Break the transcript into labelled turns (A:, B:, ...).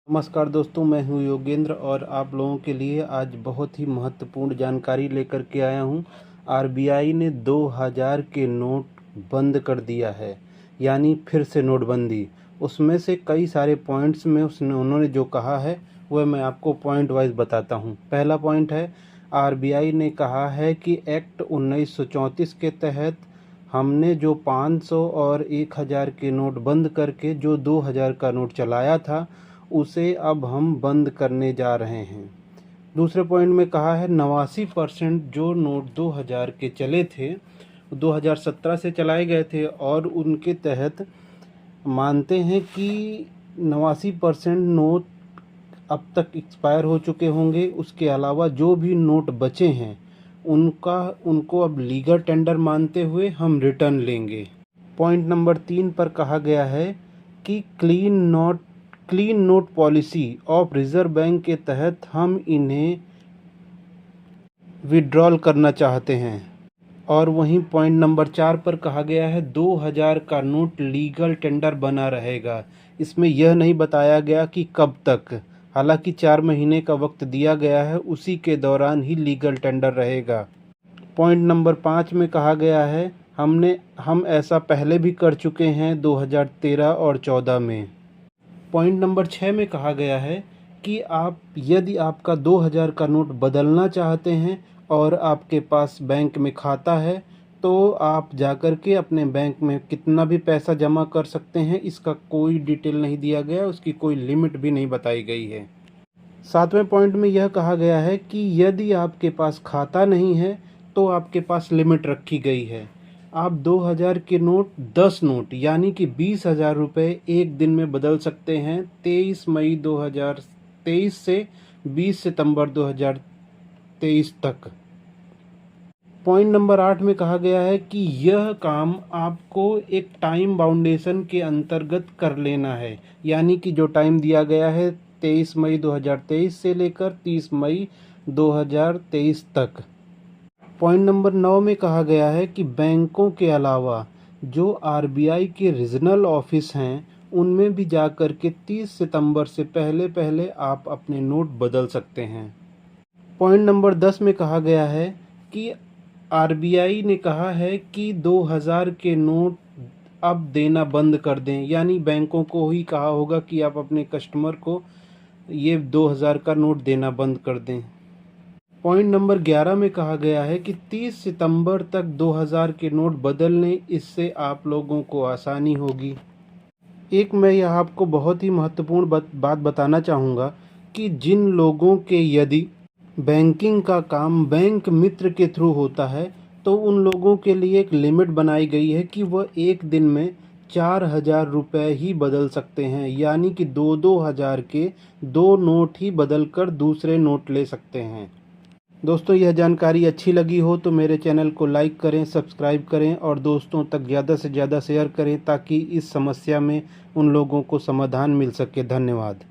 A: नमस्कार दोस्तों, मैं हूं योगेंद्र और आप लोगों के लिए आज बहुत ही महत्वपूर्ण जानकारी लेकर के आया हूं। आरबीआई ने 2000 के नोट बंद कर दिया है, यानी फिर से नोटबंदी। उसमें से कई सारे पॉइंट्स में उन्होंने जो कहा है वह मैं आपको पॉइंट वाइज बताता हूं। पहला पॉइंट है, आरबीआई ने कहा है कि एक्ट 1934 के तहत हमने जो 500 और 1000 के नोट बंद करके जो 2000 का नोट चलाया था उसे अब हम बंद करने जा रहे हैं। दूसरे पॉइंट में कहा है 89% जो नोट 2000 के चले थे 2017 से चलाए गए थे और उनके तहत मानते हैं कि 89% नोट अब तक एक्सपायर हो चुके होंगे। उसके अलावा जो भी नोट बचे हैं उनको अब लीगल टेंडर मानते हुए हम रिटर्न लेंगे। पॉइंट नंबर 3 पर कहा गया है कि clean note policy of reserve bank के तहत हम इन्हें विड्रॉल करना चाहते हैं। और वहीं पॉइंट नंबर 4 पर कहा गया है 2000 का नोट लीगल टेंडर बना रहेगा। इसमें यह नहीं बताया गया कि कब तक, हालांकि 4 महीने का वक्त दिया गया है, उसी के दौरान ही लीगल टेंडर रहेगा। पॉइंट नंबर 5 में कहा गया है हम ऐसा पहले भी कर चुके हैं 2013 और 14 में। पॉइंट नंबर 6 में कहा गया है कि यदि आपका 2000 का नोट बदलना चाहते हैं और आपके पास बैंक में खाता है तो आप जाकर के अपने बैंक में कितना भी पैसा जमा कर सकते हैं। इसका कोई डिटेल नहीं दिया गया, उसकी कोई लिमिट भी नहीं बताई गई है। 7वें पॉइंट में यह कहा गया है कि यदि आपके पास खाता नहीं है तो आपके पास लिमिट रखी गई है। आप 2000 के नोट 10 नोट यानी कि 20,000 रुपये एक दिन में बदल सकते हैं 23 मई 2023 से 20 सितंबर 2023 तक। पॉइंट नंबर 8 में कहा गया है कि यह काम आपको एक टाइम बाउंडेशन के अंतर्गत कर लेना है, यानी कि जो टाइम दिया गया है 23 मई 2023 से लेकर 30 मई 2023 तक। पॉइंट नंबर 9 में कहा गया है कि बैंकों के अलावा जो आरबीआई के रीजनल ऑफिस हैं उनमें भी जाकर के 30 सितंबर से पहले आप अपने नोट बदल सकते हैं। पॉइंट नंबर 10 में कहा गया है कि आरबीआई ने कहा है कि 2000 के नोट अब देना बंद कर दें, यानी बैंकों को ही कहा होगा कि आप अपने कस्टमर को ये 2000 का नोट देना बंद कर दें। पॉइंट नंबर 11 में कहा गया है कि 30 सितंबर तक 2000 के नोट बदल लें, इससे आप लोगों को आसानी होगी। एक मैं यह आपको बहुत ही महत्वपूर्ण बात बताना चाहूँगा कि जिन लोगों के यदि बैंकिंग का काम बैंक मित्र के थ्रू होता है तो उन लोगों के लिए एक लिमिट बनाई गई है कि वह एक दिन में 4000 रुपये ही बदल सकते हैं, यानी कि 2000 के 2 नोट ही बदल कर दूसरे नोट ले सकते हैं। दोस्तों, यह जानकारी अच्छी लगी हो तो मेरे चैनल को लाइक करें, सब्सक्राइब करें और दोस्तों तक ज़्यादा से ज़्यादा शेयर करें ताकि इस समस्या में उन लोगों को समाधान मिल सके। धन्यवाद।